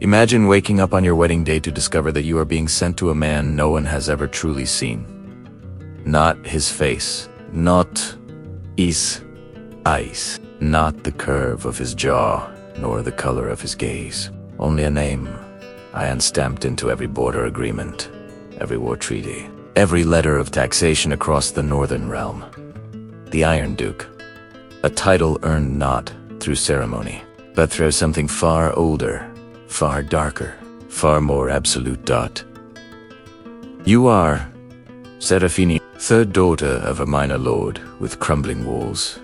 Imagine waking up on your wedding day to discover that you are being sent to a man no one has ever truly seen. Not his face, not his eyes, not the curve of his jaw, nor the color of his gaze. Only a name, iron stamped into every border agreement, every war treaty, every letter of taxation across the northern realm. The Iron Duke. A title earned not through ceremony, but through something far older, far darker, far more absolute. You are Seraphine, third daughter of a minor lord with crumbling walls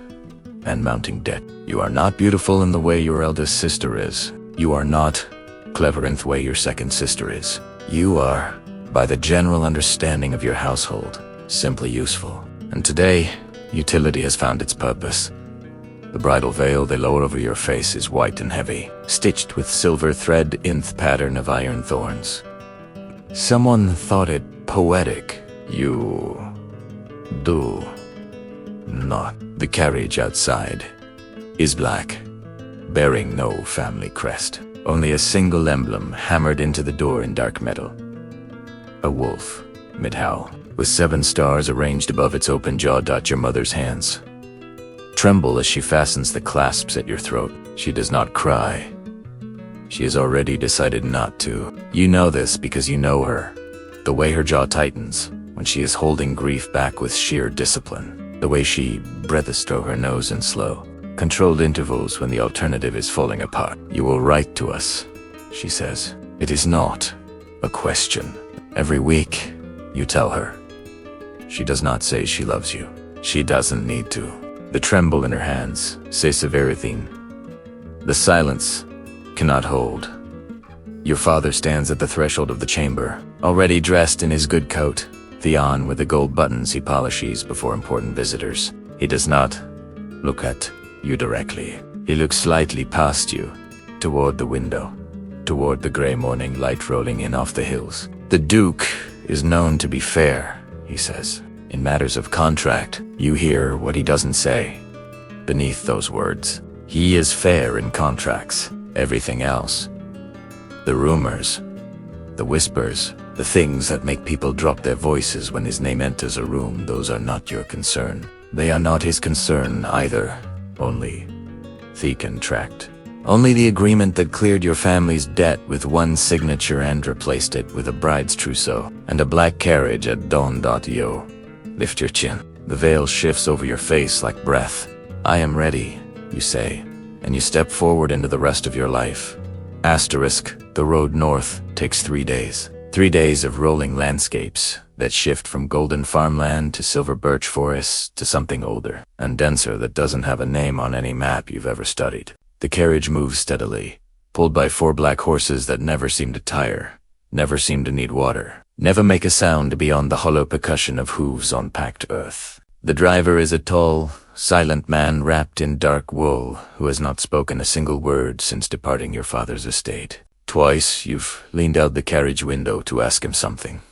and mounting debt. You are not beautiful in the way your eldest sister is. You are not clever in the way your second sister is. You are, by the general understanding of your household, simply useful. And today, utility has found its purpose. The bridal veil they lower over your face is white and heavy, stitched with silver thread in the pattern of iron thorns. Someone thought it poetic. You do not. The carriage outside is black, bearing no family crest. Only a single emblem hammered into the door in dark metal. A wolf, mid-howl, with 7 stars arranged above its open jaw. Your mother's hands tremble as she fastens the clasps at your throat. She does not cry. She has already decided not to. You know this because you know her. The way her jaw tightens when she is holding grief back with sheer discipline. The way she breathes through her nose in slow, controlled intervals when the alternative is falling apart. You will write to us, she says. It is not a question. Every week, you tell her. She does not say she loves you. She doesn't need to. The tremble in her hands say Seraphine. The silence cannot hold. Your father stands at the threshold of the chamber, already dressed in his good coat, the on with the gold buttons he polishes before important visitors. He does not look at you directly. He looks slightly past you, toward the window, toward the gray morning light rolling in off the hills. The Duke is known to be fair, he says. In matters of contract, you hear what he doesn't say. Beneath those words, he is fair in contracts. Everything else, the rumors, the whispers, the things that make people drop their voices when his name enters a room, those are not your concern. They are not his concern either. Only the contract. Only the agreement that cleared your family's debt with one signature and replaced it with a bride's trousseau and a black carriage at dawn. Yo, lift your chin. The veil shifts over your face like breath. I am ready, you say, and you step forward into the rest of your life. Asterisk, the road north takes 3 days. 3 days of rolling landscapes that shift from golden farmland to silver birch forests to something older and denser that doesn't have a name on any map you've ever studied. The carriage moves steadily, pulled by 4 black horses that never seem to tire, never seem to need water, never make a sound beyond the hollow percussion of hooves on packed earth. The driver is a tall, silent man wrapped in dark wool who has not spoken a single word since departing your father's estate. Twice you've leaned out the carriage window to ask him something.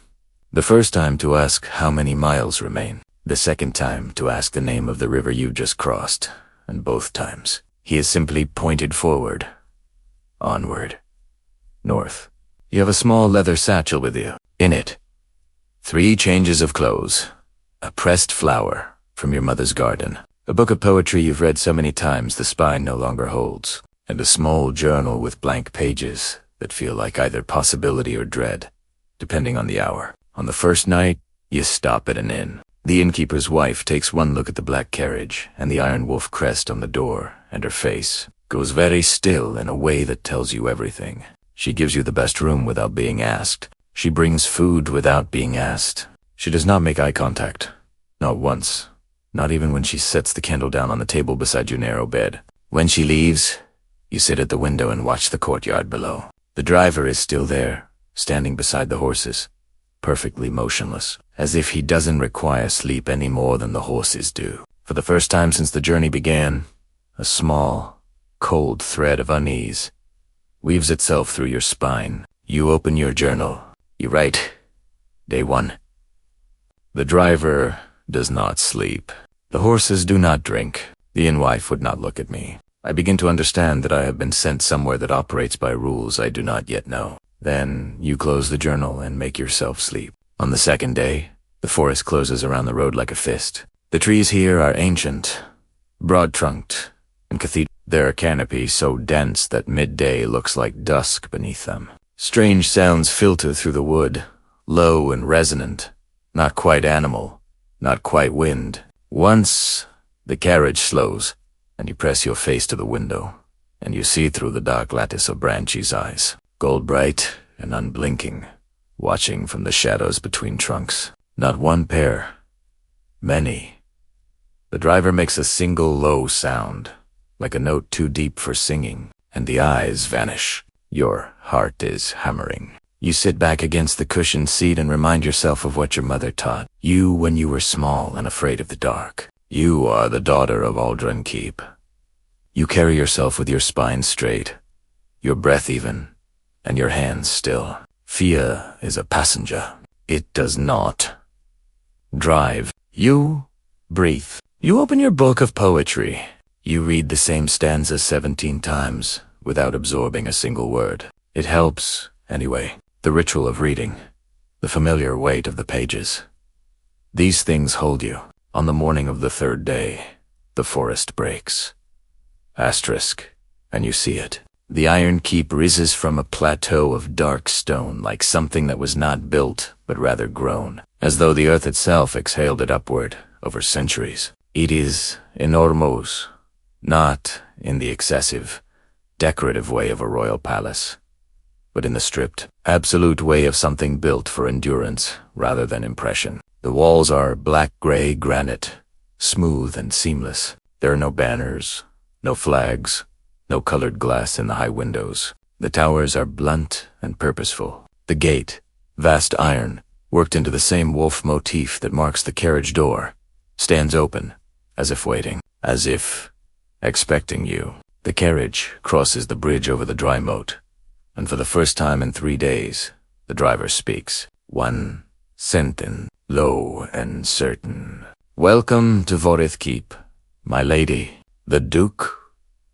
The first time to ask how many miles remain. The second time to ask the name of the river you just crossed. And both times, he has simply pointed forward. Onward. North. You have a small leather satchel with you. In it, 3 changes of clothes. A pressed flower from your mother's garden. A book of poetry you've read so many times the spine no longer holds. And a small journal with blank pages that feel like either possibility or dread, depending on the hour. On the first night, you stop at an inn. The innkeeper's wife takes one look at the black carriage and the iron wolf crest on the door, and her face goes very still in a way that tells you everything. She gives you the best room without being asked. She brings food without being asked. She does not make eye contact. Not once. Not even when she sets the candle down on the table beside your narrow bed. When she leaves, you sit at the window and watch the courtyard below. The driver is still there, standing beside the horses, perfectly motionless, as if he doesn't require sleep any more than the horses do. For the first time since the journey began, a small, cold thread of unease weaves itself through your spine. You open your journal. You write, Day 1. The driver does not sleep. The horses do not drink. The inn wife would not look at me. I begin to understand that I have been sent somewhere that operates by rules I do not yet know. Then you close the journal and make yourself sleep. On the second day, the forest closes around the road like a fist. The trees here are ancient, broad-trunked, and cathedral. Their canopy so dense that midday looks like dusk beneath them. Strange sounds filter through the wood, low and resonant, not quite animal, not quite wind. Once the carriage slows, and you press your face to the window, and you see through the dark lattice of Branchy's eyes, gold bright and unblinking, watching from the shadows between trunks. Not one pair, many. The driver makes a single low sound, like a note too deep for singing, and the eyes vanish. Your heart is hammering. You sit back against the cushioned seat and remind yourself of what your mother taught you when you were small and afraid of the dark. You are the daughter of Aldrin Keep. You carry yourself with your spine straight, your breath even, and your hands still. Fear is a passenger. It does not drive. You breathe. You open your book of poetry. You read the same stanza 17 times without absorbing a single word. It helps, anyway. The ritual of reading, the familiar weight of the pages. These things hold you. On the morning of the third day, the forest breaks. Asterisk, and you see it. The Iron Keep rises from a plateau of dark stone like something that was not built, but rather grown, as though the earth itself exhaled it upward over centuries. It is enormous, not in the excessive, decorative way of a royal palace, but in the stripped, absolute way of something built for endurance rather than impression. The walls are black-gray granite, smooth and seamless. There are no banners, no flags, no colored glass in the high windows. The towers are blunt and purposeful. The gate, vast iron, worked into the same wolf motif that marks the carriage door, stands open, as if waiting, as if expecting you. The carriage crosses the bridge over the dry moat, and for the first time in 3 days, the driver speaks. One sentence, low and certain. Welcome to Vorith Keep, my lady. The Duke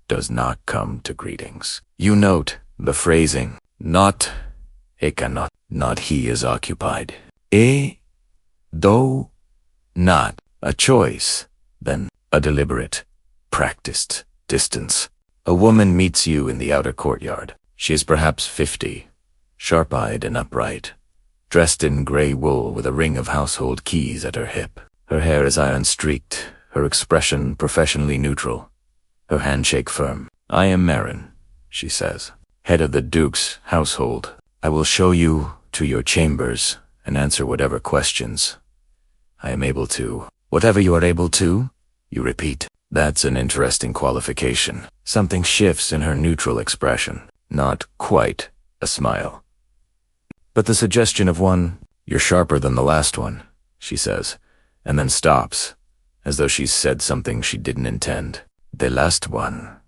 does not come to greetings. You note the phrasing. Not, he cannot. Not he is occupied. Though, not. A choice, then a deliberate, practiced distance. A woman meets you in the outer courtyard. She is perhaps 50, sharp-eyed and upright, dressed in gray wool with a ring of household keys at her hip. Her hair is iron-streaked, her expression professionally neutral, her handshake firm. I am Marin, she says, head of the Duke's household. I will show you to your chambers and answer whatever questions I am able to. Whatever you are able to, you repeat. That's an interesting qualification. Something shifts in her neutral expression. Not quite a smile, but the suggestion of one. You're sharper than the last one, she says, and then stops, as though she's said something she didn't intend. The last one.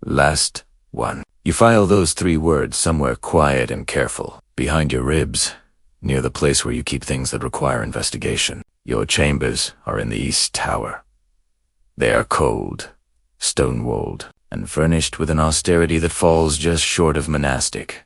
Last one. You file those 3 words somewhere quiet and careful, behind your ribs, near the place where you keep things that require investigation. Your chambers are in the East Tower. They are cold, stone-walled, and furnished with an austerity that falls just short of monastic.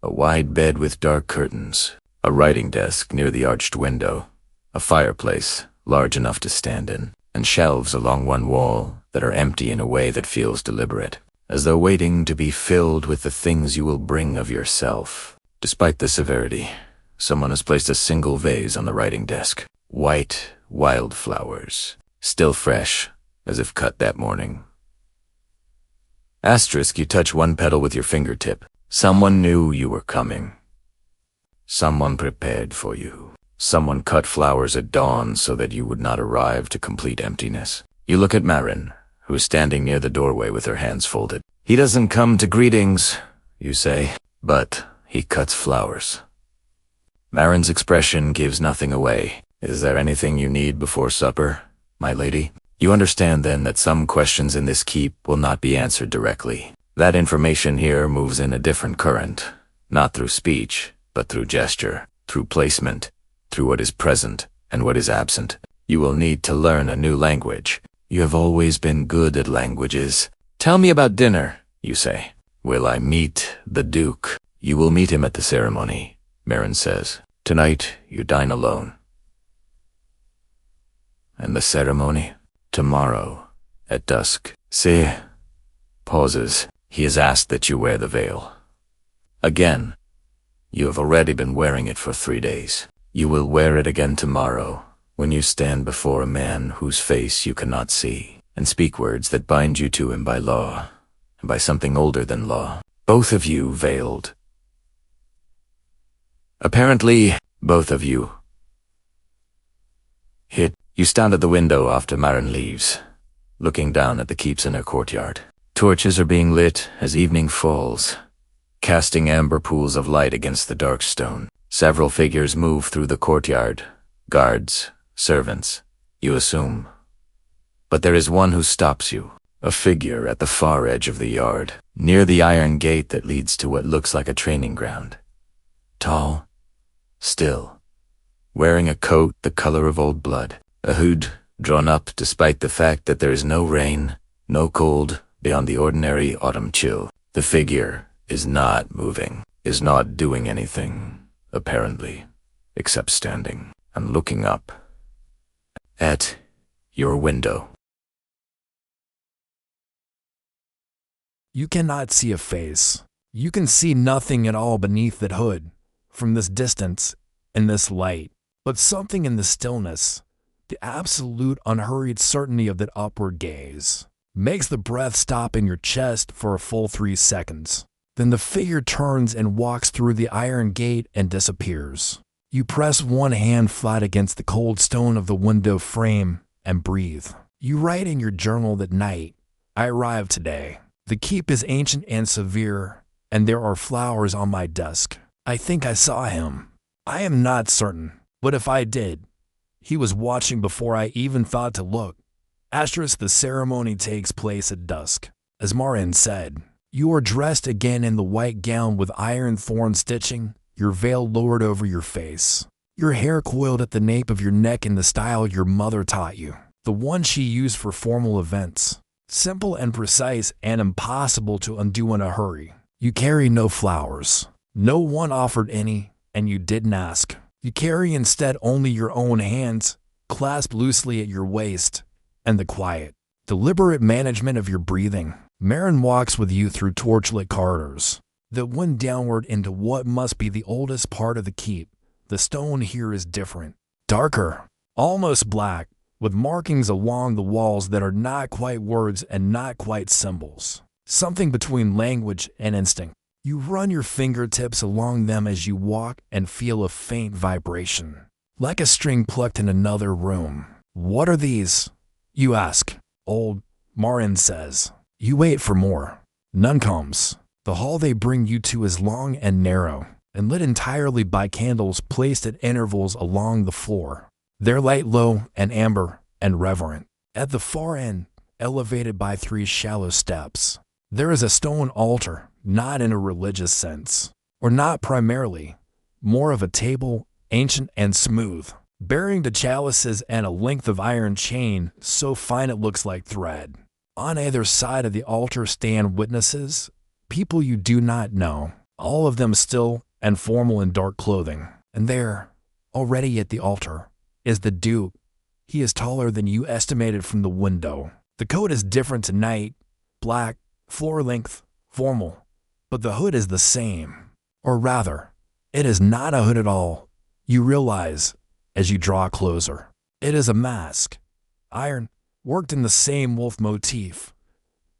A wide bed with dark curtains, a writing desk near the arched window, a fireplace large enough to stand in, and shelves along one wall that are empty in a way that feels deliberate, as though waiting to be filled with the things you will bring of yourself. Despite the severity, someone has placed a single vase on the writing desk. White wildflowers, still fresh, as if cut that morning. Asterisk, you touch one petal with your fingertip. Someone knew you were coming. Someone prepared for you. Someone cut flowers at dawn so that you would not arrive to complete emptiness. You look at Marin, who is standing near the doorway with her hands folded. He doesn't come to greetings, you say, but he cuts flowers. Marin's expression gives nothing away. Is there anything you need before supper, my lady? You understand then that some questions in this keep will not be answered directly. That information here moves in a different current, not through speech, but through gesture, through placement, through what is present and what is absent. You will need to learn a new language. You have always been good at languages. Tell me about dinner, you say. Will I meet the Duke? You will meet him at the ceremony, Marin says. Tonight, you dine alone. And the ceremony? Tomorrow, at dusk. See? Pauses. He has asked that you wear the veil. Again. You have already been wearing it for 3 days. You will wear it again tomorrow, when you stand before a man whose face you cannot see, and speak words that bind you to him by law, and by something older than law. Both of you veiled. Apparently, both of you. You stand at the window after Marin leaves, looking down at the keep's inner courtyard. Torches are being lit as evening falls, casting amber pools of light against the dark stone. Several figures move through the courtyard. Guards, servants, you assume. But there is one who stops you, a figure at the far edge of the yard, near the iron gate that leads to what looks like a training ground. Tall, still, wearing a coat the color of old blood, a hood drawn up despite the fact that there is no rain, no cold, beyond the ordinary autumn chill. The figure is not moving, is not doing anything, apparently, except standing and looking up at your window. You cannot see a face. You can see nothing at all beneath that hood, from this distance, in this light. But something in the stillness, the absolute unhurried certainty of that upward gaze, makes the breath stop in your chest for a full 3 seconds. Then the figure turns and walks through the iron gate and disappears. You press one hand flat against the cold stone of the window frame and breathe. You write in your journal that night, I arrived today. The keep is ancient and severe, and there are flowers on my desk. I think I saw him. I am not certain, but if I did, he was watching before I even thought to look. Asterisk, the ceremony takes place at dusk. As Marin said, you are dressed again in the white gown with iron thorn stitching, your veil lowered over your face. Your hair coiled at the nape of your neck in the style your mother taught you, the one she used for formal events. Simple and precise and impossible to undo in a hurry. You carry no flowers. No one offered any, and you didn't ask. You carry instead only your own hands, clasped loosely at your waist, and the quiet, deliberate management of your breathing. Marin walks with you through torchlit corridors that wind downward into what must be the oldest part of the keep. The stone here is different, darker, almost black, with markings along the walls that are not quite words and not quite symbols. Something between language and instinct. You run your fingertips along them as you walk and feel a faint vibration, like a string plucked in another room. What are these? You ask. Old, Marin says. You wait for more. None comes. The hall they bring you to is long and narrow, and lit entirely by candles placed at intervals along the floor. Their light low and amber and reverent. At the far end, elevated by 3 shallow steps, there is a stone altar, not in a religious sense, or not primarily, more of a table, ancient and smooth, bearing the chalices and a length of iron chain so fine it looks like thread. On either side of the altar stand witnesses, people you do not know, all of them still and formal in dark clothing. And there, already at the altar, is the Duke. He is taller than you estimated from the window. The coat is different tonight, black, floor length, formal, but the hood is the same. Or rather, it is not a hood at all. You realize as you draw closer. It is a mask, iron, worked in the same wolf motif,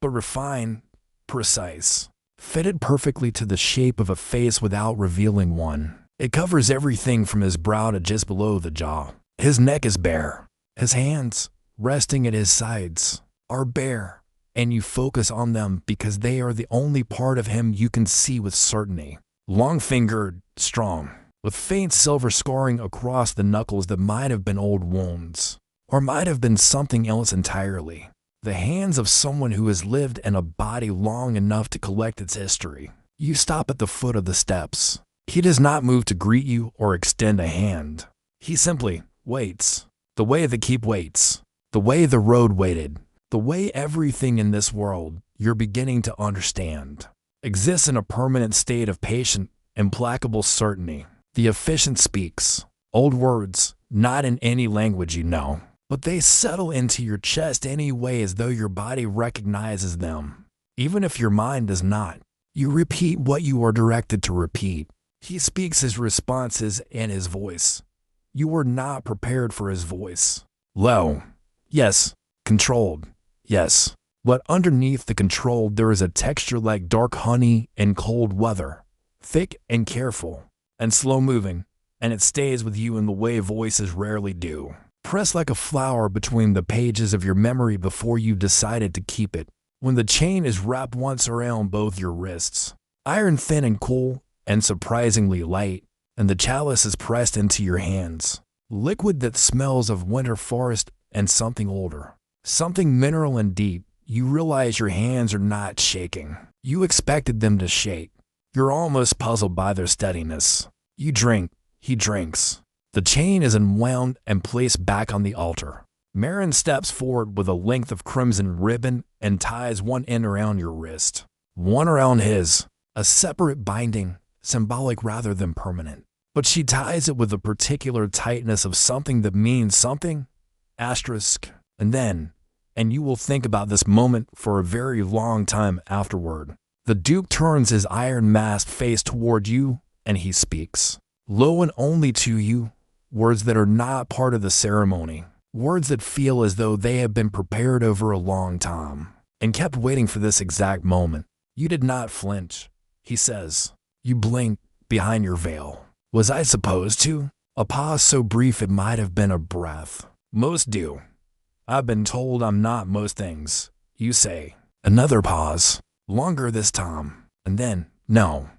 but refined, precise, fitted perfectly to the shape of a face without revealing one. It covers everything from his brow to just below the jaw. His neck is bare. His hands, resting at his sides, are bare, and you focus on them because they are the only part of him you can see with certainty. Long-fingered, strong, with faint silver scarring across the knuckles that might have been old wounds, or might have been something else entirely. The hands of someone who has lived in a body long enough to collect its history. You stop at the foot of the steps. He does not move to greet you or extend a hand. He simply waits, the way the keep waits. The way the road waited, the way everything in this world you're beginning to understand exists in a permanent state of patient, implacable certainty. The efficient speaks, old words, not in any language you know, but they settle into your chest anyway as though your body recognizes them. Even if your mind does not, you repeat what you are directed to repeat. He speaks his responses in his voice. You were not prepared for his voice. Low, yes. Controlled, yes. But underneath the controlled there is a texture like dark honey in cold weather, thick and careful, and slow-moving, and it stays with you in the way voices rarely do. Pressed like a flower between the pages of your memory before you decided to keep it. When the chain is wrapped once around both your wrists, iron thin and cool and surprisingly light, and the chalice is pressed into your hands. Liquid that smells of winter forest and something older. Something mineral and deep. You realize your hands are not shaking. You expected them to shake. You're almost puzzled by their steadiness. You drink. He drinks. The chain is unwound and placed back on the altar. Marin steps forward with a length of crimson ribbon and ties one end around your wrist, one around his, a separate binding, symbolic rather than permanent. But she ties it with a particular tightness of something that means something, asterisk, and you will think about this moment for a very long time afterward. The Duke turns his iron masked face toward you and he speaks, low and only to you, words that are not part of the ceremony. Words that feel as though they have been prepared over a long time and kept waiting for this exact moment. You did not flinch, he says. You blinked behind your veil. Was I supposed to? A pause so brief it might have been a breath. Most do. I've been told I'm not most things, you say. Another pause, longer this time, and then, no,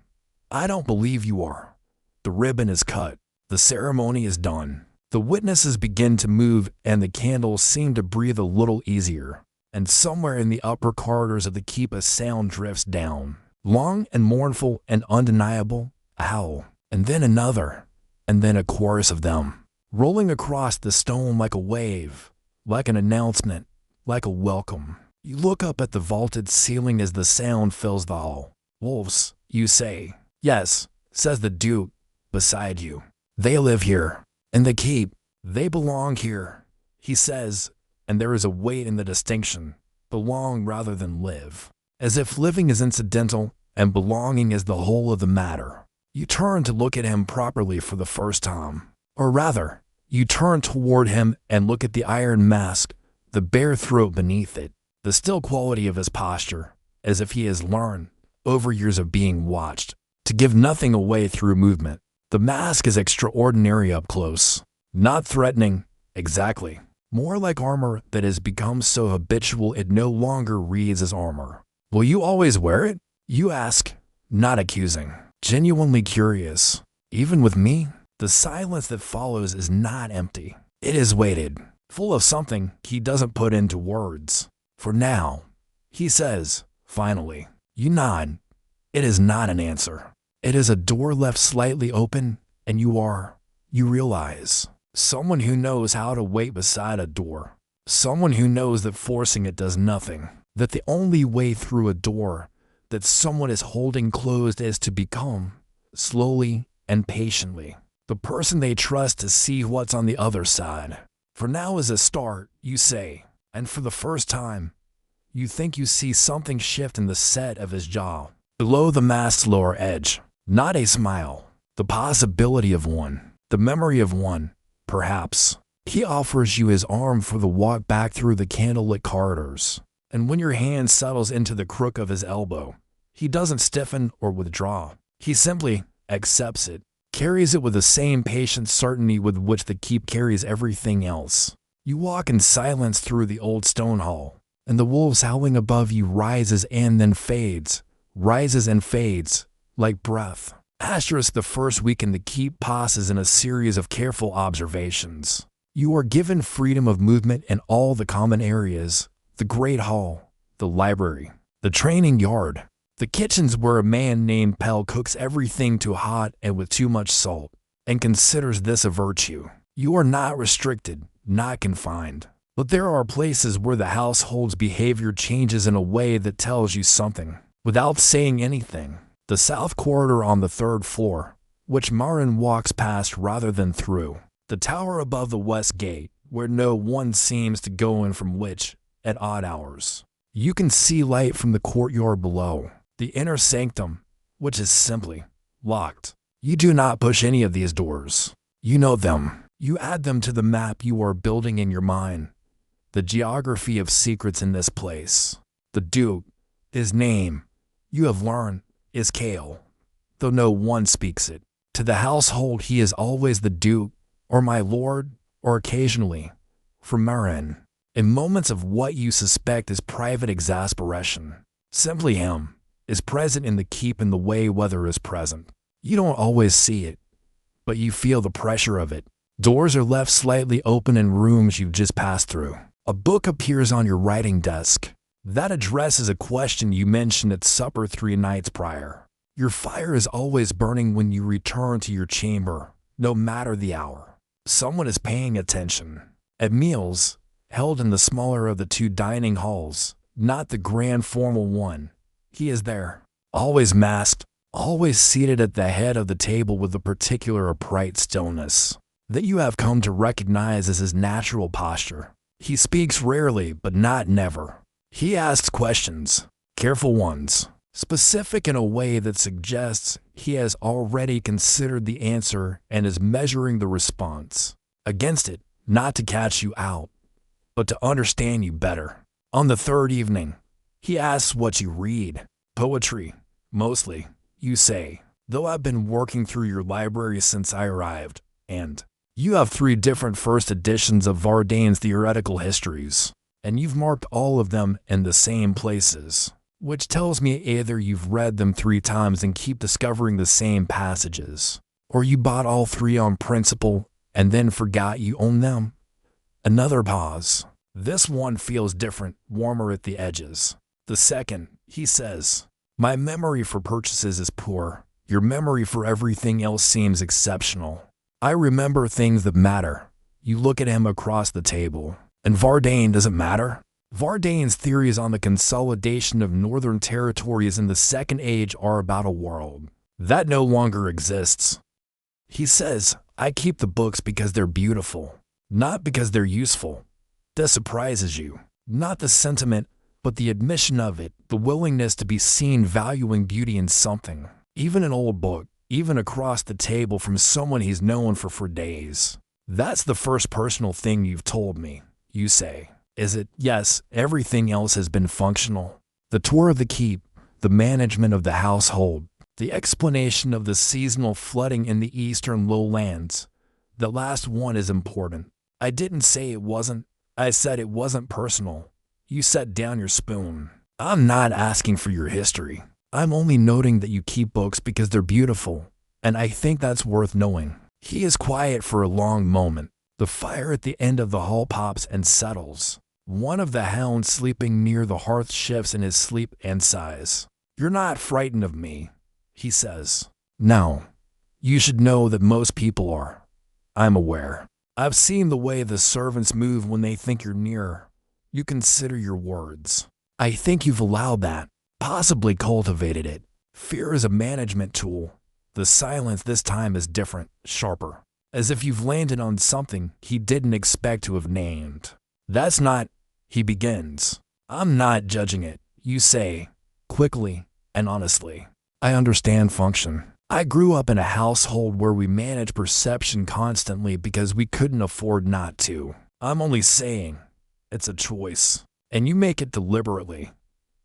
I don't believe you are. The ribbon is cut. The ceremony is done. The witnesses begin to move and the candles seem to breathe a little easier. And somewhere in the upper corridors of the keep a sound drifts down. Long and mournful and undeniable, a howl. And then another. And then a chorus of them. Rolling across the stone like a wave. Like an announcement. Like a welcome. You look up at the vaulted ceiling as the sound fills the hall. Wolves, you say. Yes, says the Duke, beside you. They live here. In the keep, they belong here, he says, and there is a weight in the distinction, belong rather than live, as if living is incidental and belonging is the whole of the matter. You turn to look at him properly for the first time, or rather, you turn toward him and look at the iron mask, the bare throat beneath it, the still quality of his posture, as if he has learned, over years of being watched, to give nothing away through movement. The mask is extraordinary up close, not threatening, exactly, more like armor that has become so habitual it no longer reads as armor. Will you always wear it? You ask, not accusing, genuinely curious. Even with me, the silence that follows is not empty. It is weighted, full of something he doesn't put into words. For now, he says, finally, you nod. It is not an answer. It is a door left slightly open, and you realize, someone who knows how to wait beside a door. Someone who knows that forcing it does nothing. That the only way through a door that someone is holding closed is to become, slowly and patiently, the person they trust to see what's on the other side. For now is a start, you say, and for the first time, you think you see something shift in the set of his jaw, below the mask's lower edge. Not a smile, the possibility of one, the memory of one, perhaps. He offers you his arm for the walk back through the candlelit corridors, and when your hand settles into the crook of his elbow, he doesn't stiffen or withdraw. He simply accepts it, carries it with the same patient certainty with which the keep carries everything else. You walk in silence through the old stone hall, and the wolves howling above you rises and then fades, like breath. Asterisk the first week in the keep passes in a series of careful observations. You are given freedom of movement in all the common areas, the great hall, the library, the training yard, the kitchens where a man named Pell cooks everything too hot and with too much salt, and considers this a virtue. You are not restricted, not confined, But there are places where the household's behavior changes in a way that tells you something, without saying anything. The south corridor on the third floor, which Marin walks past rather than through. The tower above the west gate, where no one seems to go in from which, at odd hours, you can see light from the courtyard below. The inner sanctum, which is simply locked. You do not push any of these doors. You know them. You add them to the map you are building in your mind. The geography of secrets in this place. The Duke, his name, you have learned, is Kale, though no one speaks it. To the household he is always the Duke, or my lord, or occasionally, for Marin, in moments of what you suspect is private exasperation. Simply him is present in the keep in the way weather is present. You don't always see it, but you feel the pressure of it. Doors are left slightly open in rooms you've just passed through. A book appears on your writing desk. That addresses a question you mentioned at supper 3 nights prior. Your fire is always burning when you return to your chamber, no matter the hour. Someone is paying attention. At meals, held in the smaller of the 2 dining halls, not the grand formal one, he is there. Always masked, always seated at the head of the table with a particular upright stillness that you have come to recognize as his natural posture. He speaks rarely, but not never. He asks questions, careful ones, specific in a way that suggests he has already considered the answer and is measuring the response. Against it, not to catch you out, but to understand you better. On the 3rd evening, he asks what you read. Poetry, mostly, you say, though I've been working through your library since I arrived, and you have 3 different first editions of Vardane's theoretical histories, and you've marked all of them in the same places, which tells me either you've read them 3 times and keep discovering the same passages, or you bought all 3 on principle and then forgot you owned them. Another pause. This one feels different, warmer at the edges. The second, he says, my memory for purchases is poor. Your memory for everything else seems exceptional. I remember things that matter. You look at him across the table. And Vardane doesn't matter? Vardane's theories on the consolidation of northern territories in the Second Age are about a world that no longer exists. He says, I keep the books because they're beautiful, not because they're useful. This surprises you. Not the sentiment, but the admission of it, the willingness to be seen valuing beauty in something, even an old book, even across the table from someone he's known for days. That's the first personal thing you've told me, you say. Is it? Yes, everything else has been functional. The tour of the keep, the management of the household, the explanation of the seasonal flooding in the eastern lowlands. The last one is important. I didn't say it wasn't. I said it wasn't personal. You set down your spoon. I'm not asking for your history. I'm only noting that you keep books because they're beautiful, and I think that's worth knowing. He is quiet for a long moment. The fire at the end of the hall pops and settles. One of the hounds sleeping near the hearth shifts in his sleep and sighs. You're not frightened of me, he says. No. You should know that most people are. I'm aware. I've seen the way the servants move when they think you're near. You consider your words. I think you've allowed that. Possibly cultivated it. Fear is a management tool. The silence this time is different, sharper, as if you've landed on something he didn't expect to have named. That's not, he begins. I'm not judging it, you say, quickly and honestly. I understand function. I grew up in a household where we managed perception constantly because we couldn't afford not to. I'm only saying, it's a choice, and you make it deliberately.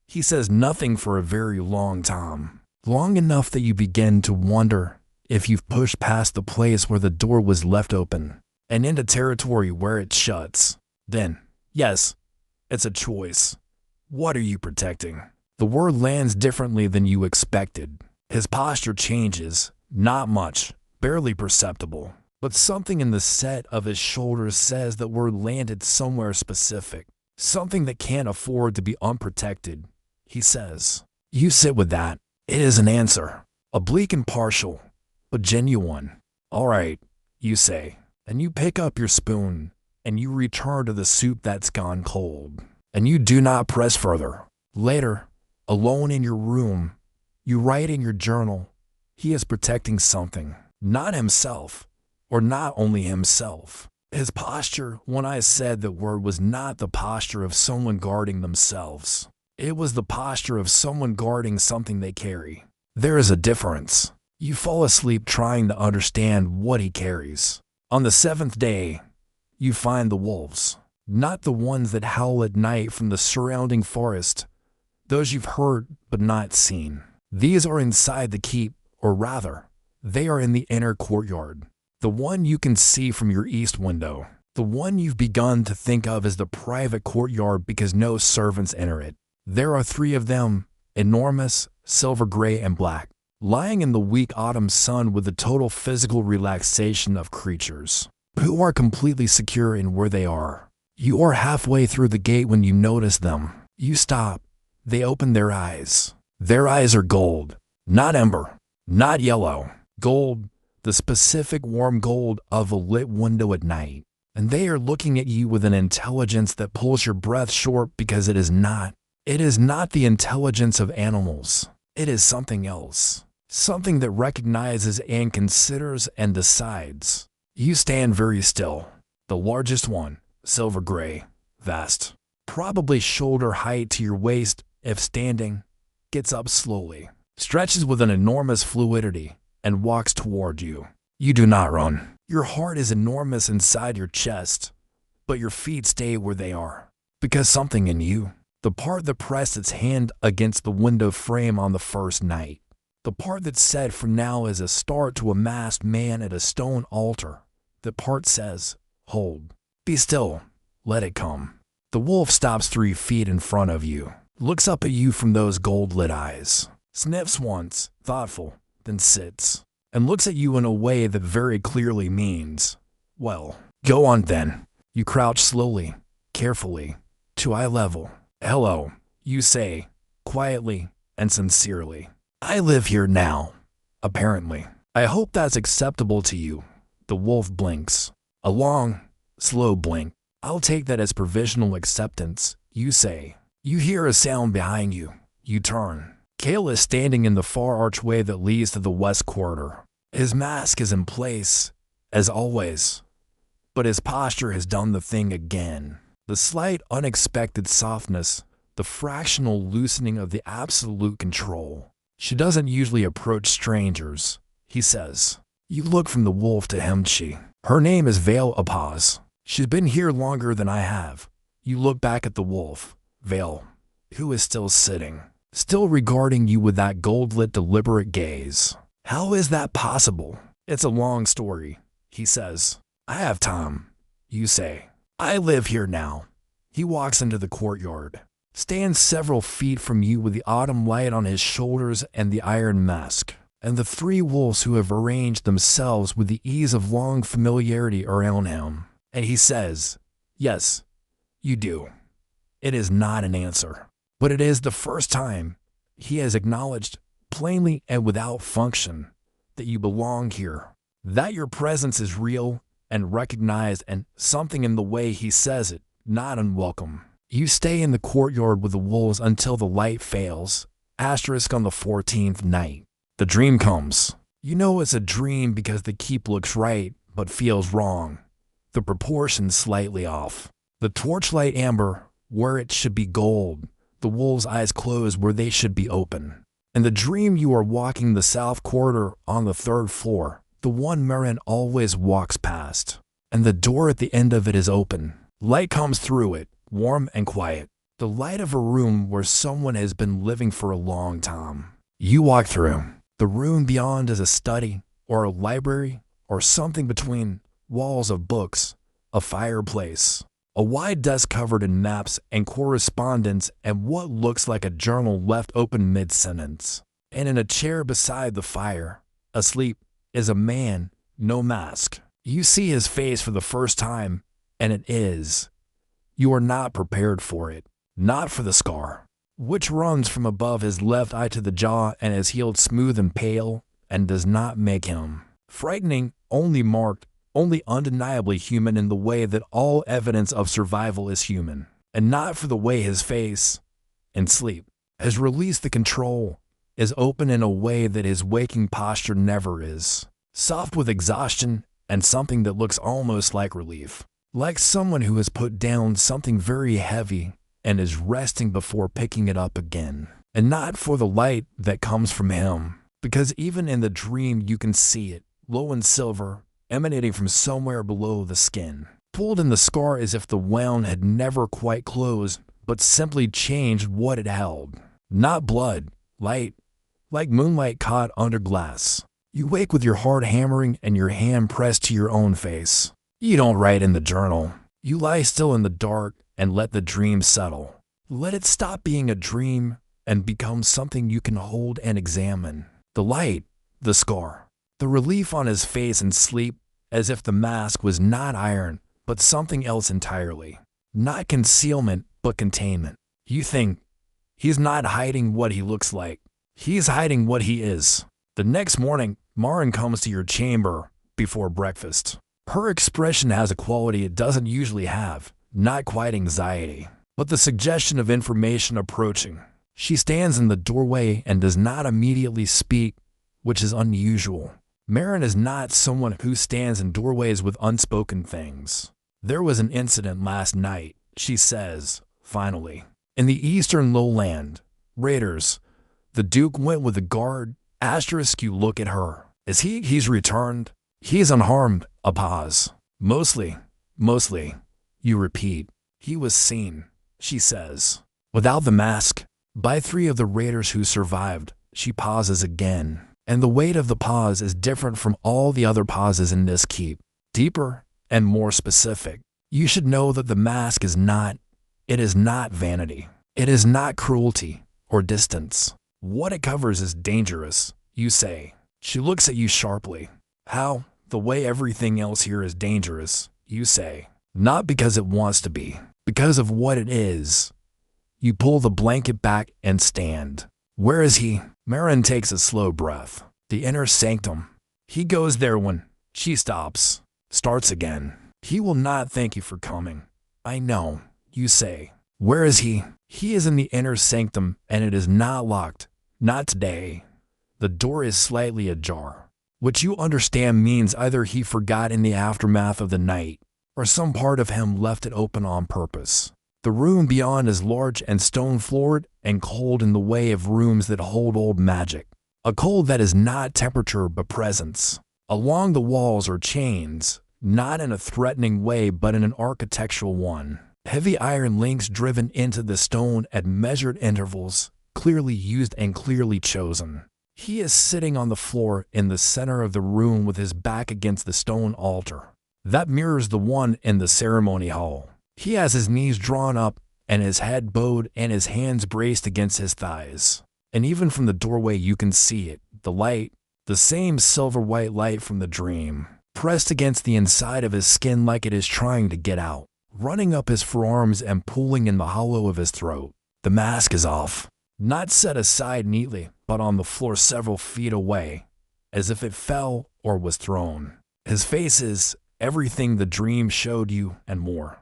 He says nothing for a very long time, long enough that you begin to wonder if you've pushed past the place where the door was left open and into territory where it shuts. Then, yes, it's a choice. What are you protecting? The word lands differently than you expected. His posture changes, not much, barely perceptible, but something in the set of his shoulders says that we're landed somewhere specific, something that can't afford to be unprotected. He says, you sit with that. It is an answer, oblique and partial, but genuine. All right, you say, and you pick up your spoon. and you return to the soup that's gone cold. And you do not press further. Later, alone in your room, you write in your journal, he is protecting something, not himself, or not only himself. His posture, when I said the word, was not the posture of someone guarding themselves. It was the posture of someone guarding something they carry. There is a difference. You fall asleep trying to understand what he carries. On the seventh day, you find the wolves, not the ones that howl at night from the surrounding forest, those you've heard but not seen. These are inside the keep, or rather, they are in the inner courtyard, the one you can see from your east window, the one you've begun to think of as the private courtyard because no servants enter it. There are 3 of them, enormous, silver gray and black, lying in the weak autumn sun with the total physical relaxation of creatures who are completely secure in where they are. You are halfway through the gate when you notice them. You stop. They open their eyes. Their eyes are gold, not ember, not yellow. Gold, the specific warm gold of a lit window at night. And they are looking at you with an intelligence that pulls your breath short because it is not. It is not the intelligence of animals. It is something else. Something that recognizes and considers and decides. You stand very still. The largest one, silver gray, vast, probably shoulder height to your waist if standing, gets up slowly, stretches with an enormous fluidity, and walks toward you. You do not run. Your heart is enormous inside your chest, but your feet stay where they are. Because something in you, the part that pressed its hand against the window frame on the first night, the part that said for now is a start to a masked man at a stone altar, the part says, hold, be still, let it come. The wolf stops 3 feet in front of you, looks up at you from those gold-lit eyes, sniffs once, thoughtful, then sits, and looks at you in a way that very clearly means, well, go on then. You crouch slowly, carefully, to eye level. Hello, you say, quietly and sincerely. I live here now, apparently. I hope that's acceptable to you. The wolf blinks. A long, slow blink. I'll take that as provisional acceptance, you say. You hear a sound behind you. You turn. Cale is standing in the far archway that leads to the west corridor. His mask is in place, as always, but his posture has done the thing again. The slight unexpected softness, the fractional loosening of the absolute control. She doesn't usually approach strangers, he says. You look from the wolf to him, she. Her name is Vale Apaz. She's been here longer than I have. You look back at the wolf, Vale, who is still sitting, still regarding you with that gold-lit deliberate gaze. How is that possible? It's a long story, he says. I have time, you say. I live here now. He walks into the courtyard, stands several feet from you with the autumn light on his shoulders and the iron mask, and the 3 wolves who have arranged themselves with the ease of long familiarity around him. And he says, yes, you do. It is not an answer, but it is the first time he has acknowledged, plainly and without function, that you belong here, that your presence is real and recognized, and something in the way he says it, not unwelcome. You stay in the courtyard with the wolves until the light fails, asterisk on the 14th night. The dream comes. You know it's a dream because the keep looks right, but feels wrong. The proportions slightly off. The torchlight amber, where it should be gold. The wolves' eyes closed where they should be open. In the dream you are walking the south corridor on the 3rd floor, the one Marin always walks past, and the door at the end of it is open. Light comes through it, warm and quiet. The light of a room where someone has been living for a long time. You walk through. The room beyond is a study, or a library, or something between walls of books, a fireplace, a wide desk covered in maps and correspondence and what looks like a journal left open mid-sentence. And in a chair beside the fire, asleep, is a man, no mask. You see his face for the first time, and it is. You are not prepared for it, not for the scar, which runs from above his left eye to the jaw and is healed smooth and pale, and does not make him frightening, only marked, only undeniably human in the way that all evidence of survival is human, and not for the way his face, in sleep, has released the control, is open in a way that his waking posture never is, soft with exhaustion and something that looks almost like relief, like someone who has put down something very heavy and is resting before picking it up again, and not for the light that comes from him, because even in the dream you can see it, low and silver, emanating from somewhere below the skin, pulled in the scar as if the wound had never quite closed, but simply changed what it held. Not blood, light, like moonlight caught under glass. You wake with your heart hammering and your hand pressed to your own face. You don't write in the journal. You lie still in the dark and let the dream settle. Let it stop being a dream and become something you can hold and examine. The light, the scar, the relief on his face in sleep, as if the mask was not iron, but something else entirely. Not concealment, but containment. You think, he's not hiding what he looks like. He's hiding what he is. The next morning, Marin comes to your chamber before breakfast. Her expression has a quality it doesn't usually have, not quite anxiety, but the suggestion of information approaching. She stands in the doorway and does not immediately speak, which is unusual. Marin is not someone who stands in doorways with unspoken things. There was an incident last night, she says, finally. In the eastern lowland, raiders. The Duke went with the guard. You look at her. Is he's returned? He's unharmed. A pause. Mostly. You repeat. He was seen, she says. Without the mask. By 3 of the raiders who survived. She pauses again. And the weight of the pause is different from all the other pauses in this keep. Deeper and more specific. You should know that the mask is not. It is not vanity. It is not cruelty or distance. What it covers is dangerous, you say. She looks at you sharply. How? The way everything else here is dangerous, you say. Not because it wants to be, because of what it is. You pull the blanket back and stand. Where is he? Marin takes a slow breath. The inner sanctum. He goes there when she stops, starts again. He will not thank you for coming. I know, you say. Where is he? He is in the inner sanctum and it is not locked. Not today. The door is slightly ajar, which you understand means either he forgot in the aftermath of the night, or some part of him left it open on purpose. The room beyond is large and stone-floored and cold in the way of rooms that hold old magic. A cold that is not temperature but presence. Along the walls are chains, not in a threatening way but in an architectural one. Heavy iron links driven into the stone at measured intervals, clearly used and clearly chosen. He is sitting on the floor in the center of the room with his back against the stone altar. That mirrors the one in the ceremony hall. He has his knees drawn up and his head bowed and his hands braced against his thighs. And even from the doorway you can see it, the light, the same silver-white light from the dream, pressed against the inside of his skin like it is trying to get out, running up his forearms and pulling in the hollow of his throat. The mask is off. Not set aside neatly, but on the floor several feet away, as if it fell or was thrown. His face is everything the dream showed you and more.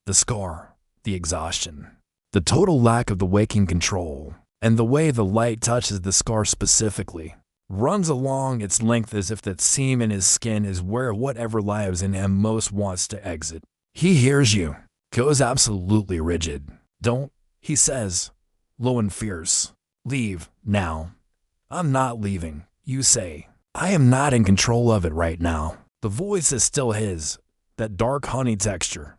The scar, the exhaustion, the total lack of the waking control, and the way the light touches the scar specifically, runs along its length as if that seam in his skin is where whatever lives in him most wants to exit. He hears you, goes absolutely rigid. Don't, he says, low and fierce. Leave, now. I'm not leaving, you say. I am not in control of it right now. The voice is still his, that dark honey texture,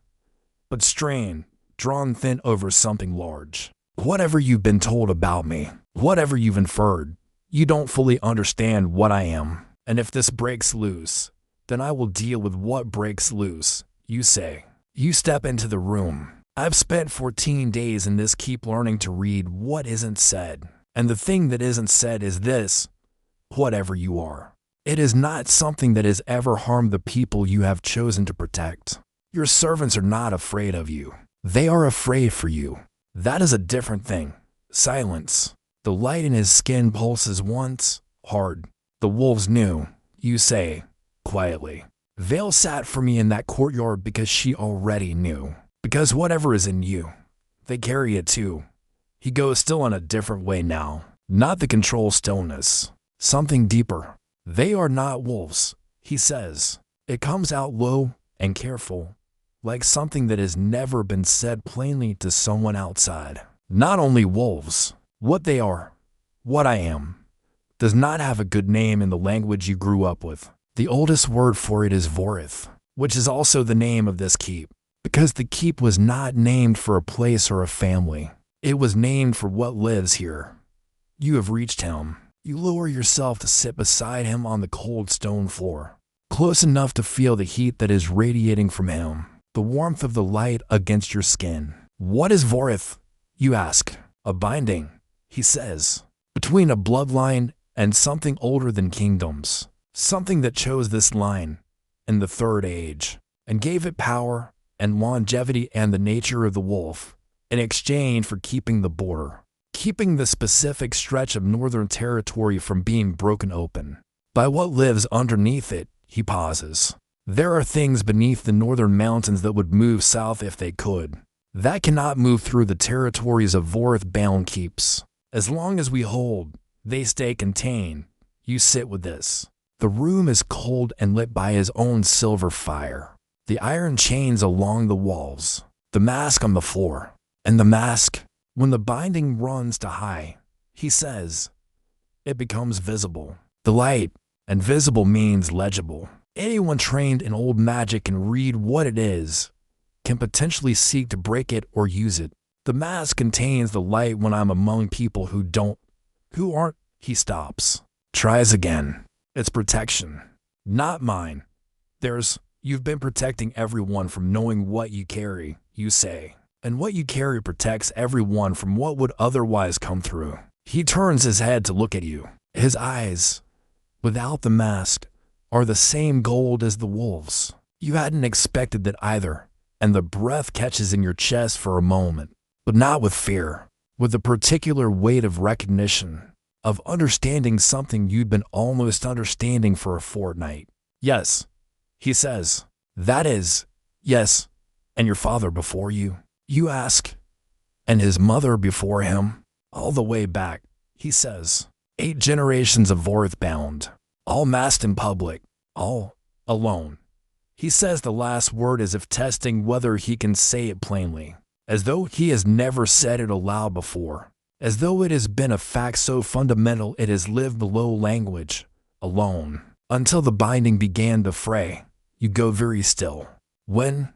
but strained, drawn thin over something large. Whatever you've been told about me, whatever you've inferred, you don't fully understand what I am. And if this breaks loose, then I will deal with what breaks loose, you say. You step into the room. I've spent 14 days in this keep learning to read what isn't said. And the thing that isn't said is this: whatever you are. It is not something that has ever harmed the people you have chosen to protect. Your servants are not afraid of you. They are afraid for you. That is a different thing. Silence. The light in his skin pulses once, hard. The wolves knew, you say, quietly. Vale sat for me in that courtyard because she already knew. Because whatever is in you, they carry it too. He goes still in a different way now. Not the control stillness. Something deeper. They are not wolves, he says. It comes out low and careful, like something that has never been said plainly to someone outside. Not only wolves, what they are, what I am, does not have a good name in the language you grew up with. The oldest word for it is Vorith, which is also the name of this keep, because the keep was not named for a place or a family. It was named for what lives here. You have reached him. You lower yourself to sit beside him on the cold stone floor, close enough to feel the heat that is radiating from him, the warmth of the light against your skin. What is Vorith, you ask? A binding, he says, between a bloodline and something older than kingdoms, something that chose this line in the Third Age and gave it power and longevity and the nature of the wolf in exchange for keeping the border, keeping the specific stretch of northern territory from being broken open by what lives underneath it. He pauses. There are things beneath the northern mountains that would move south if they could, that cannot move through the territories of Vorith-bound keeps. As long as we hold, they stay contained. You sit with this. The room is cold and lit by his own silver fire. The iron chains along the walls, the mask on the floor, and the mask, when the binding runs to high, he says, it becomes visible. The light, and visible means legible. Anyone trained in old magic can read what it is, can potentially seek to break it or use it. The mask contains the light when I'm among people who aren't. He stops. Tries again. It's protection. Not mine. You've been protecting everyone from knowing what you carry, you say. And what you carry protects everyone from what would otherwise come through. He turns his head to look at you. His eyes, without the mask, are the same gold as the wolves. You hadn't expected that either, and the breath catches in your chest for a moment, but not with fear, with the particular weight of recognition, of understanding something you'd been almost understanding for a fortnight. Yes, he says. That is, yes, and your father before you, you ask, and his mother before him, all the way back, he says. 8 generations of Vorith bound, all masked in public, all alone. He says the last word as if testing whether he can say it plainly, as though he has never said it aloud before, as though it has been a fact so fundamental it has lived below language, alone, until the binding began to fray. You go very still. When?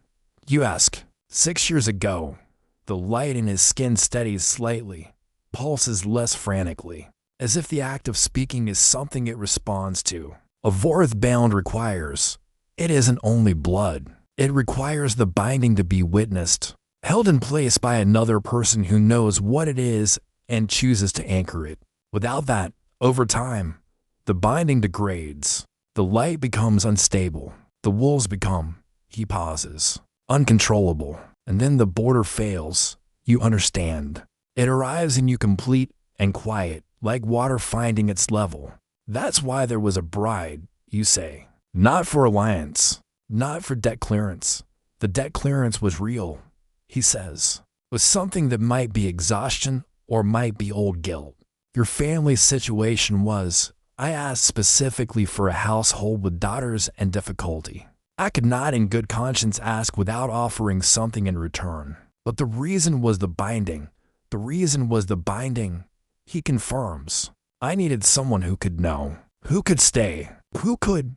You ask. 6 years ago. The light in his skin steadies slightly, pulses less frantically, as if the act of speaking is something it responds to. A Vorith bound requires. It isn't only blood. It requires the binding to be witnessed, held in place by another person who knows what it is and chooses to anchor it. Without that, over time, the binding degrades. The light becomes unstable. The wolves become, he pauses, uncontrollable. And then the border fails. You understand. It arrives in you complete and quiet, like water finding its level. That's why there was a bride, you say. Not for alliance, not for debt clearance. The debt clearance was real, he says. Was something that might be exhaustion or might be old guilt. Your family's situation was, I asked specifically for a household with daughters and difficulty. I could not in good conscience ask without offering something in return. But the reason was the binding. The reason was the binding. He confirms. I needed someone who could know, who could stay, who could.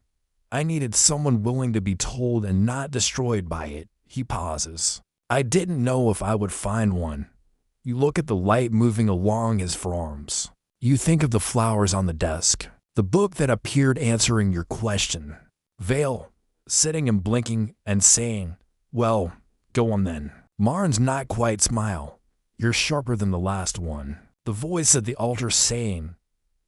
I needed someone willing to be told and not destroyed by it. He pauses. I didn't know if I would find one. You look at the light moving along his forearms. You think of the flowers on the desk, the book that appeared answering your question. Vale, sitting and blinking and saying, well, go on then. Marn's not quite smile. You're sharper than the last one. The voice at the altar saying,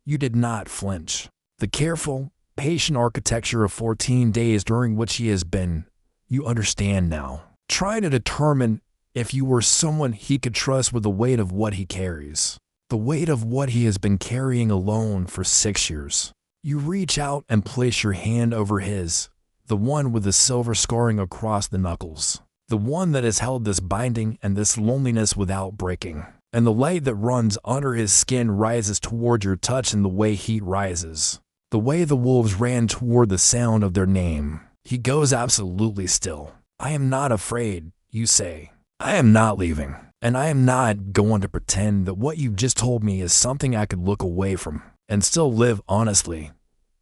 you did not flinch. The careful, patient architecture of 14 days during which he has been, you understand now. Trying to determine if you were someone he could trust with the weight of what he carries. The weight of what he has been carrying alone for 6 years. You reach out and place your hand over his, the one with the silver scoring across the knuckles, the one that has held this binding and this loneliness without breaking. And the light that runs under his skin rises toward your touch in the way heat rises, the way the wolves ran toward the sound of their name. He goes absolutely still. I am not afraid, you say. I am not leaving, and I am not going to pretend that what you've just told me is something I could look away from and still live honestly.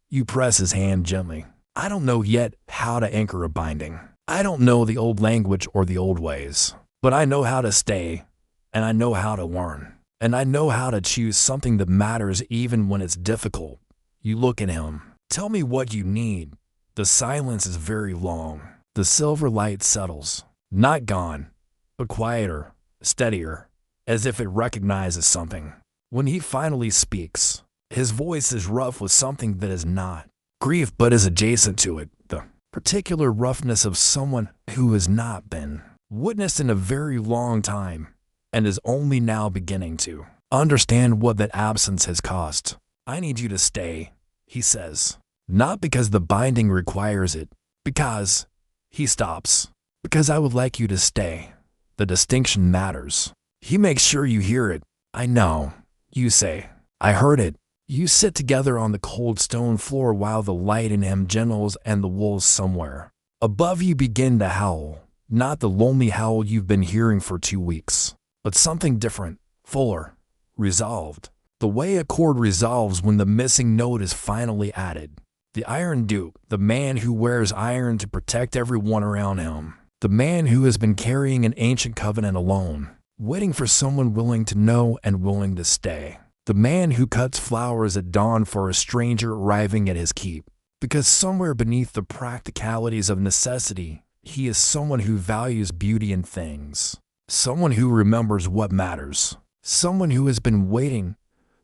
You press his hand gently. I don't know yet how to anchor a binding. I don't know the old language or the old ways, but I know how to stay, and I know how to learn, and I know how to choose something that matters even when it's difficult. You look at him. Tell me what you need. The silence is very long. The silver light settles, not gone, but quieter, steadier, as if it recognizes something. When he finally speaks, his voice is rough with something that is not grief but is adjacent to it, the particular roughness of someone who has not been witnessed in a very long time and is only now beginning to understand what that absence has cost. I need you to stay, he says, not because the binding requires it, because he stops, because I would like you to stay. The distinction matters. He makes sure you hear it. I know, you say. I heard it. You sit together on the cold stone floor while the light in him gentles and the wolves somewhere above you begin to howl, not the lonely howl you've been hearing for 2 weeks, but something different, fuller, resolved. The way a chord resolves when the missing note is finally added. The Iron Duke, the man who wears iron to protect everyone around him, the man who has been carrying an ancient covenant alone, waiting for someone willing to know and willing to stay. The man who cuts flowers at dawn for a stranger arriving at his keep, because somewhere beneath the practicalities of necessity, he is someone who values beauty in things, someone who remembers what matters, someone who has been waiting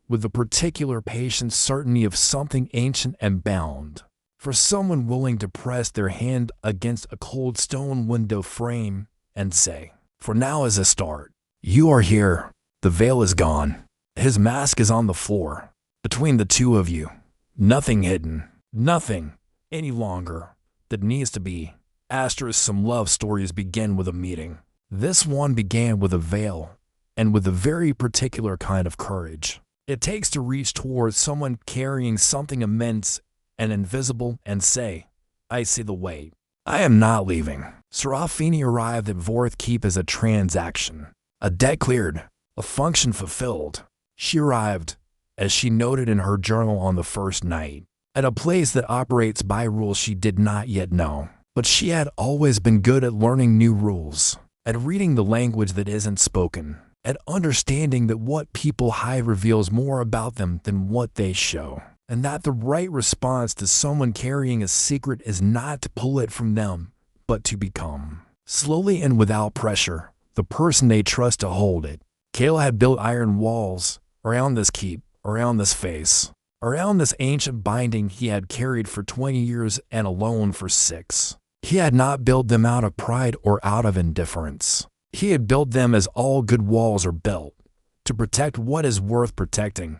with the particular patient certainty of something ancient and bound, for someone willing to press their hand against a cold stone window frame and say, for now is a start. You are here. The veil is gone. His mask is on the floor, between the two of you. Nothing hidden, nothing any longer that needs to be. Some love stories begin with a meeting. This one began with a veil, and with a very particular kind of courage it takes to reach towards someone carrying something immense and invisible and say, I see the weight. I am not leaving. Seraphine arrived at Vorth Keep as a transaction, a debt cleared, a function fulfilled. She arrived, as she noted in her journal on the first night, at a place that operates by rules she did not yet know. But she had always been good at learning new rules, at reading the language that isn't spoken, at understanding that what people hide reveals more about them than what they show, and that the right response to someone carrying a secret is not to pull it from them, but to become, slowly and without pressure, the person they trust to hold it. Kale had built iron walls around this keep, around this face, around this ancient binding he had carried for 20 years and alone for 6. He had not built them out of pride or out of indifference. He had built them as all good walls are built, to protect what is worth protecting.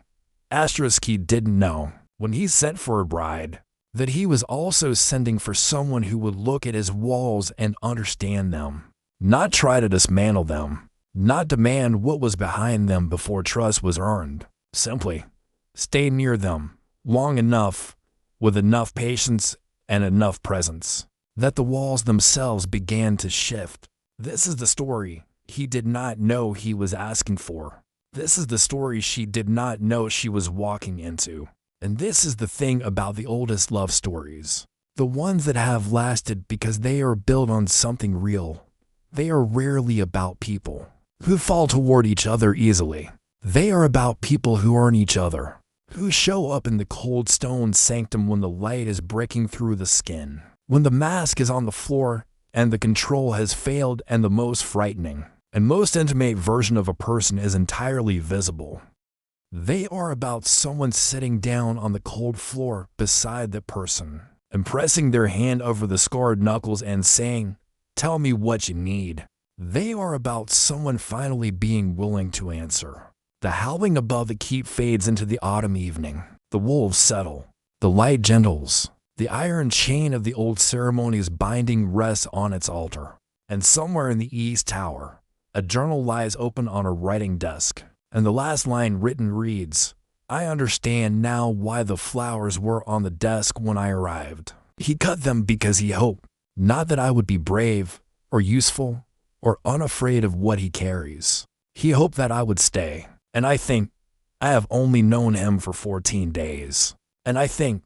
He didn't know, when he sent for a bride, that he was also sending for someone who would look at his walls and understand them, not try to dismantle them, not demand what was behind them before trust was earned. Simply, stay near them long enough, with enough patience and enough presence, that the walls themselves began to shift. This is the story he did not know he was asking for. This is the story she did not know she was walking into. And this is the thing about the oldest love stories, the ones that have lasted because they are built on something real. They are rarely about people who fall toward each other easily. They are about people who earn each other, who show up in the cold stone sanctum when the light is breaking through the skin, when the mask is on the floor and the control has failed and the most frightening and most intimate version of a person is entirely visible. They are about someone sitting down on the cold floor beside the person and pressing their hand over the scarred knuckles and saying, tell me what you need. They are about someone finally being willing to answer. The howling above the keep fades into the autumn evening. The wolves settle. The light gentles. The iron chain of the old ceremony's binding rests on its altar, and somewhere in the east tower, a journal lies open on a writing desk, and the last line written reads, "I understand now why the flowers were on the desk when I arrived. He cut them because he hoped, not that I would be brave, or useful, or unafraid of what he carries. He hoped that I would stay, and I think I have only known him for 14 days. And I think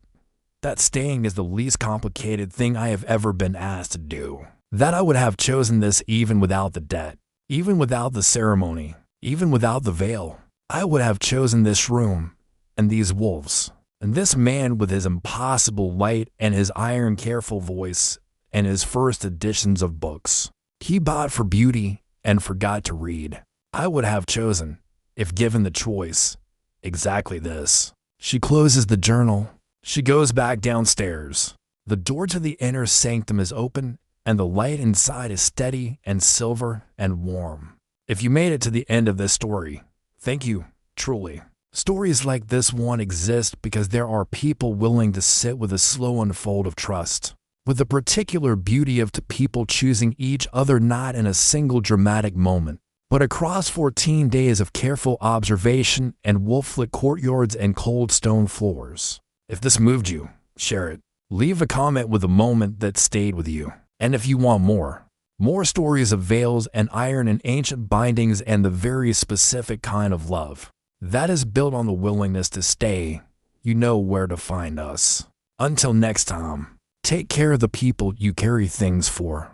that staying is the least complicated thing I have ever been asked to do. That I would have chosen this even without the debt, even without the ceremony, even without the veil. I would have chosen this room, and these wolves, and this man with his impossible light and his iron careful voice and his first editions of books. He bought for beauty and forgot to read. I would have chosen, if given the choice, exactly this." She closes the journal. She goes back downstairs. The door to the inner sanctum is open, and the light inside is steady and silver and warm. If you made it to the end of this story, thank you, truly. Stories like this one exist because there are people willing to sit with a slow unfold of trust, with the particular beauty of two people choosing each other not in a single dramatic moment, but across 14 days of careful observation and wolf-lit courtyards and cold stone floors. If this moved you, share it. Leave a comment with a moment that stayed with you. And if you want more stories of veils and iron and ancient bindings and the very specific kind of love that is built on the willingness to stay, you know where to find us. Until next time, take care of the people you carry things for.